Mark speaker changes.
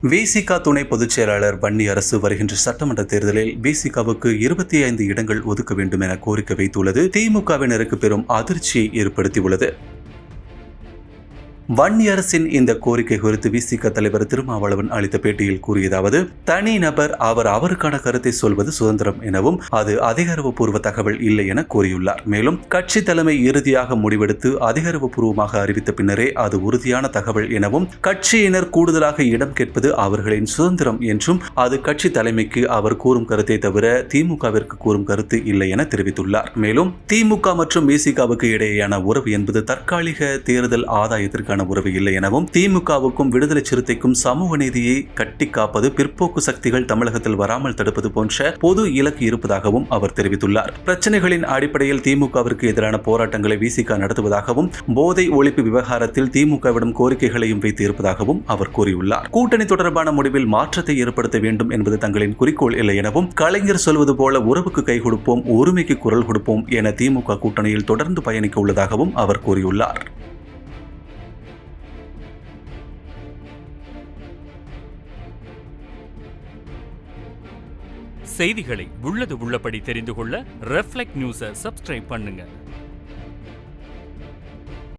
Speaker 1: விசிக துணை பொதுச் செயலாளர் வன்னியரசு வருகின்ற சட்டமன்ற தேர்தலில் விசிகவுக்கு 25 இடங்கள் ஒதுக்க வேண்டும் என கோரிக்கை வைத்துள்ளது திமுகவினருக்கு பெரும் அதிர்ச்சியை ஏற்படுத்தியுள்ளது. வன்னியரசின் இந்த கோரிக்கை குறித்து விசிக தலைவர் திருமாவளவன் அளித்த பேட்டியில் கூறியதாவது, தனி நபர் அவருக்கான கருத்தை சொல்வது சுதந்திரம் எனவும் அது அதிகாரப்பூர்வ தகவல் இல்லை என கூறியுள்ளார். மேலும் கட்சி தலைமை இறுதியாக முடிவெடுத்து அதிகாரப்பூர்வமாக அறிவித்த பின்னரே அது உறுதியான தகவல் எனவும் கட்சியினர் கூடுதலாக இடம் கேட்பது அவர்களின் சுதந்திரம் என்றும் அது கட்சி தலைமைக்கு அவர் கூறும் கருத்தை தவிர திமுகவிற்கு கூறும் கருத்து இல்லை என தெரிவித்துள்ளார். மேலும் திமுக மற்றும் விசிகவுக்கு இடையேயான உறவு என்பது தற்காலிக தேர்தல் ஆதாயத்திற்கான உறவு இல்லை எனவும் திமுகவுக்கும் விடுதலை சிறுத்தைக்கும் சமூக நீதியை கட்டி காப்பது, பிற்போக்கு சக்திகள் தமிழகத்தில் வராமல் தடுப்பது போன்ற பொது இலக்கு இருப்பதாகவும் அவர் தெரிவித்துள்ளார். பிரச்சனைகளின் அடிப்படையில் திமுகவிற்கு எதிரான போராட்டங்களை விசிக நடத்துவதாகவும் போதை ஒழிப்பு விவகாரத்தில் திமுகவிடம் கோரிக்கைகளையும் வைத்து இருப்பதாகவும் அவர் கூறியுள்ளார். கூட்டணி தொடர்பான முடிவில் மாற்றத்தை ஏற்படுத்த வேண்டும் என்பது தங்களின் குறிக்கோள் இல்லை எனவும் கலைஞர் சொல்வது போல உறவுக்கு கை கொடுப்போம், ஒருமைக்கு குரல் கொடுப்போம் என திமுக கூட்டணியில் தொடர்ந்து பயணிக்க உள்ளதாகவும் அவர் கூறியுள்ளார்.
Speaker 2: செய்திகளை உள்ளது உள்ளபடி தெரிந்து கொள்ள ரெஃப்ளெக்ட் நியூஸை சப்ஸ்கிரைப் பண்ணுங்க.